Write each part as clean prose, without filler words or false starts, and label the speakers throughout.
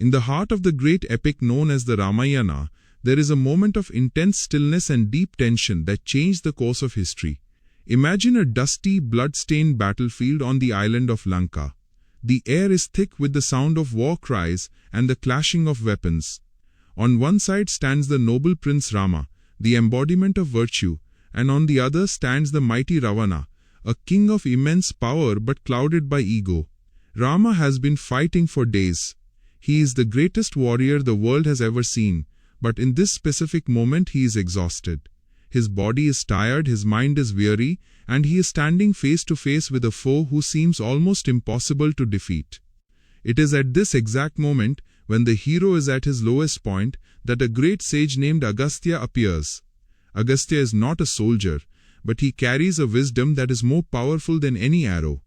Speaker 1: In the heart of the great epic known as the Ramayana, there is a moment of intense stillness and deep tension that changed the course of history. Imagine a dusty, blood-stained battlefield on the island of Lanka. The air is thick with the sound of war cries and the clashing of weapons. On one side stands the noble Prince Rama, the embodiment of virtue, and on the other stands the mighty Ravana, a king of immense power but clouded by ego. Rama has been fighting for days. He is the greatest warrior the world has ever seen, but in this specific moment he is exhausted. His body is tired, his mind is weary, and he is standing face to face with a foe who seems almost impossible to defeat. It is at this exact moment, when the hero is at his lowest point, that a great sage named Agastya appears. Agastya is not a soldier, but he carries a wisdom that is more powerful than any arrow.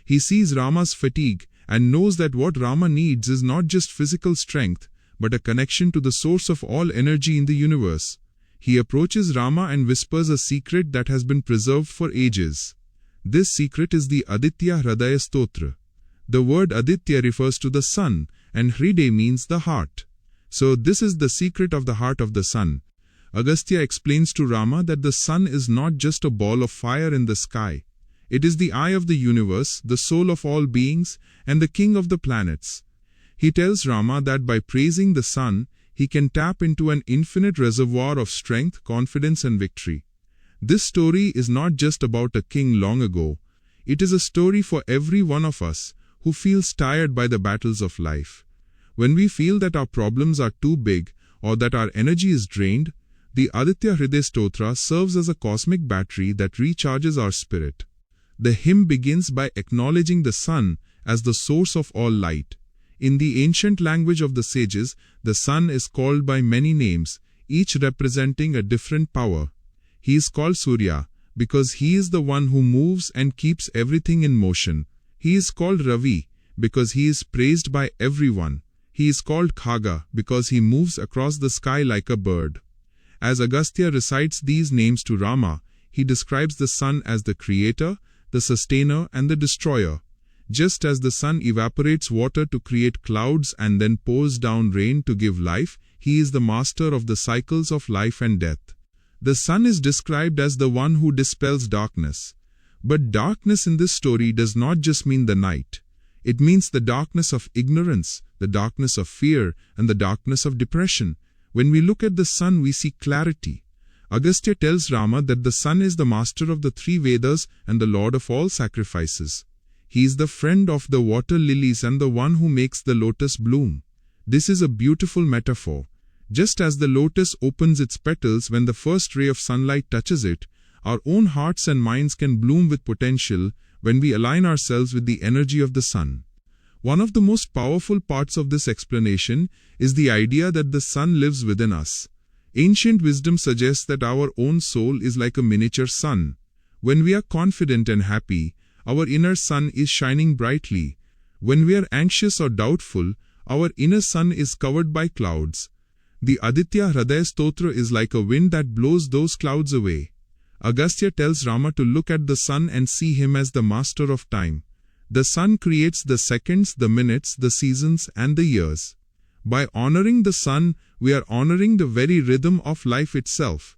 Speaker 1: He sees Rama's fatigue and knows that what Rama needs is not just physical strength, but a connection to the source of all energy in the universe. He approaches Rama and whispers a secret that has been preserved for ages. This secret is the Aditya Hridayam Stotra. The word Aditya refers to the sun, and Hriday means the heart. So this is the secret of the heart of the sun. Agastya explains to Rama that the sun is not just a ball of fire in the sky. It is the eye of the universe, the soul of all beings, and the king of the planets. He tells Rama that by praising the sun, he can tap into an infinite reservoir of strength, confidence, and victory. This story is not just about a king long ago. It is a story for every one of us who feels tired by the battles of life. When we feel that our problems are too big or that our energy is drained, the Aditya Hridayam Stotra serves as a cosmic battery that recharges our spirit. The hymn begins by acknowledging the sun as the source of all light. In the ancient language of the sages, the sun is called by many names, each representing a different power. He is called Surya because he is the one who moves and keeps everything in motion. He is called Ravi because he is praised by everyone. He is called Khaga because he moves across the sky like a bird. As Agastya recites these names to Rama, he describes the sun as the creator, the sustainer, and the destroyer. Just as the sun evaporates water to create clouds and then pours down rain to give life, he is the master of the cycles of life and death. The sun is described as the one who dispels darkness. But darkness in this story does not just mean the night. It means the darkness of ignorance, the darkness of fear, and the darkness of depression. When we look at the sun, we see clarity. Agastya tells Rama that the sun is the master of the three Vedas and the lord of all sacrifices. He is the friend of the water lilies and the one who makes the lotus bloom. This is a beautiful metaphor. Just as the lotus opens its petals when the first ray of sunlight touches it, our own hearts and minds can bloom with potential when we align ourselves with the energy of the sun. One of the most powerful parts of this explanation is the idea that the sun lives within us. Ancient wisdom suggests that our own soul is like a miniature sun. When we are confident and happy, our inner sun is shining brightly. When we are anxious or doubtful, our inner sun is covered by clouds. The Aditya Hridayam Stotra is like a wind that blows those clouds away. Agastya tells Rama to look at the sun and see him as the master of time. The sun creates the seconds, the minutes, the seasons, and the years. By honoring the sun, we are honoring the very rhythm of life itself.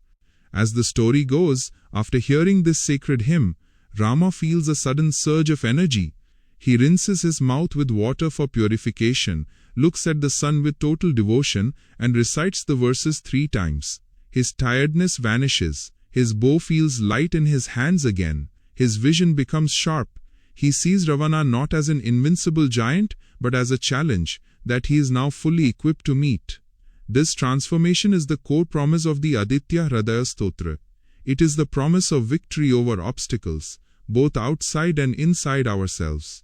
Speaker 1: As the story goes, after hearing this sacred hymn, Rama feels a sudden surge of energy. He rinses his mouth with water for purification, looks at the sun with total devotion, and recites the verses 3 times. His tiredness vanishes. His bow feels light in his hands again. His vision becomes sharp. He sees Ravana not as an invincible giant, but as a challenge that he is now fully equipped to meet. This transformation is the core promise of the Aditya Hridayam Stotra. It is the promise of victory over obstacles, both outside and inside ourselves.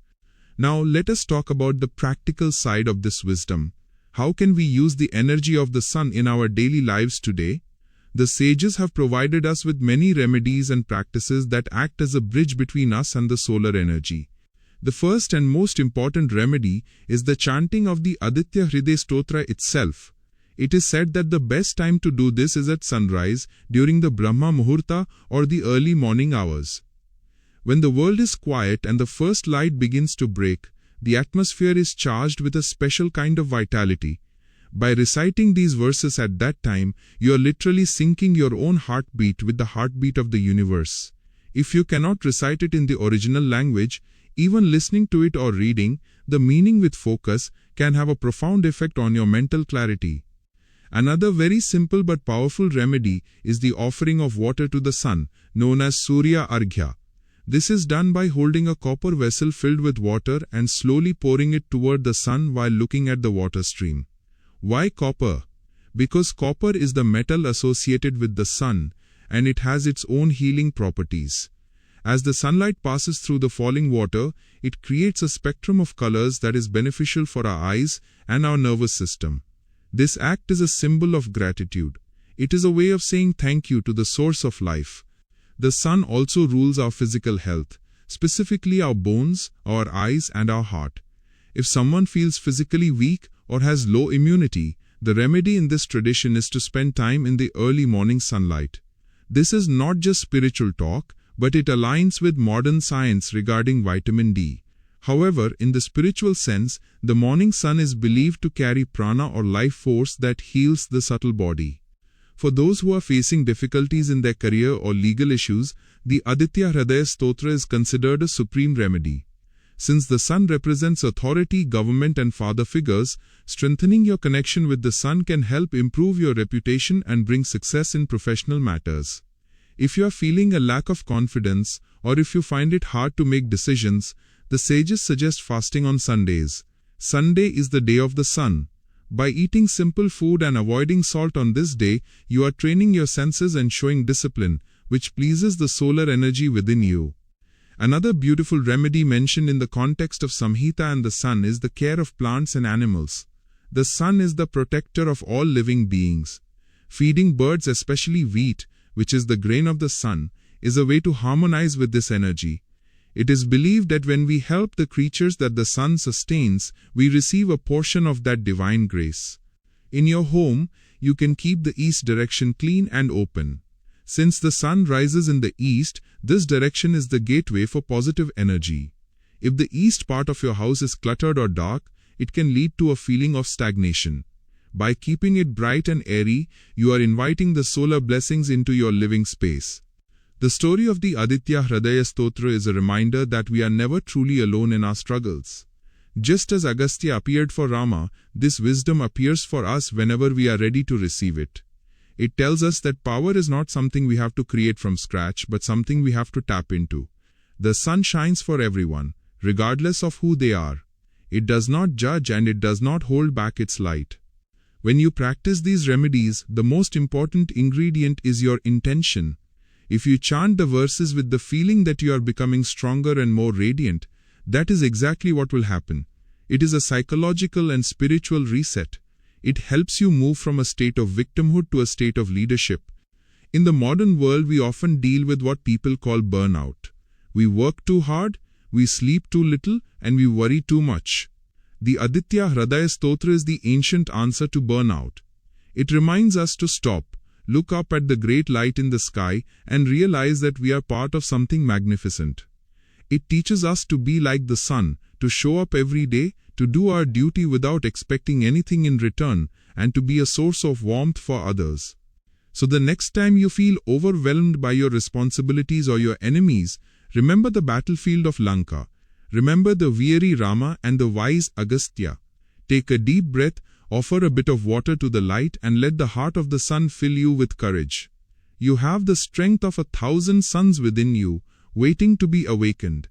Speaker 1: Now let us talk about the practical side of this wisdom. How can we use the energy of the sun in our daily lives today? The sages have provided us with many remedies and practices that act as a bridge between us and the solar energy. The first and most important remedy is the chanting of the Aditya Hridayam Stotra itself. It is said that the best time to do this is at sunrise, during the Brahma Muhurta or the early morning hours. When the world is quiet and the first light begins to break, the atmosphere is charged with a special kind of vitality. By reciting these verses at that time, you are literally syncing your own heartbeat with the heartbeat of the universe. If you cannot recite it in the original language, even listening to it or reading the meaning with focus can have a profound effect on your mental clarity. Another very simple but powerful remedy is the offering of water to the sun, known as Surya Arghya. This is done by holding a copper vessel filled with water and slowly pouring it toward the sun while looking at the water stream. Why copper? Because copper is the metal associated with the sun, and it has its own healing properties. As the sunlight passes through the falling water, it creates a spectrum of colors that is beneficial for our eyes and our nervous system. This act is a symbol of gratitude. It is a way of saying thank you to the source of life. The sun also rules our physical health, specifically our bones, our eyes, and our heart. If someone feels physically weak or has low immunity, the remedy in this tradition is to spend time in the early morning sunlight. This is not just spiritual talk, but it aligns with modern science regarding vitamin D. However, in the spiritual sense, the morning sun is believed to carry prana or life force that heals the subtle body. For those who are facing difficulties in their career or legal issues, the Aditya Hridayam Stotra is considered a supreme remedy. Since the sun represents authority, government, and father figures, strengthening your connection with the sun can help improve your reputation and bring success in professional matters. If you are feeling a lack of confidence, or if you find it hard to make decisions, the sages suggest fasting on Sundays. Sunday is the day of the sun. By eating simple food and avoiding salt on this day, you are training your senses and showing discipline, which pleases the solar energy within you. Another beautiful remedy mentioned in the context of Samhita and the sun is the care of plants and animals. The sun is the protector of all living beings. Feeding birds, especially wheat, which is the grain of the sun, is a way to harmonize with this energy. It is believed that when we help the creatures that the sun sustains, we receive a portion of that divine grace. In your home, you can keep the east direction clean and open. Since the sun rises in the east, this direction is the gateway for positive energy. If the east part of your house is cluttered or dark, it can lead to a feeling of stagnation. By keeping it bright and airy, you are inviting the solar blessings into your living space. The story of the Aditya Hridayam Stotra is a reminder that we are never truly alone in our struggles. Just as Agastya appeared for Rama, this wisdom appears for us whenever we are ready to receive it. It tells us that power is not something we have to create from scratch, but something we have to tap into. The sun shines for everyone, regardless of who they are. It does not judge and it does not hold back its light. When you practice these remedies, the most important ingredient is your intention. If you chant the verses with the feeling that you are becoming stronger and more radiant, that is exactly what will happen. It is a psychological and spiritual reset. It helps you move from a state of victimhood to a state of leadership. In the modern world, we often deal with what people call burnout. We work too hard, we sleep too little, and we worry too much. The Aditya Hridayam Stotra is the ancient answer to burnout. It reminds us to stop, look up at the great light in the sky, and realize that we are part of something magnificent. It teaches us to be like the sun, to show up every day, to do our duty without expecting anything in return, and to be a source of warmth for others. So the next time you feel overwhelmed by your responsibilities or your enemies, remember the battlefield of Lanka. Remember the weary Rama and the wise Agastya. Take a deep breath, offer a bit of water to the light, and let the heart of the sun fill you with courage. You have the strength of 1,000 suns within you, waiting to be awakened.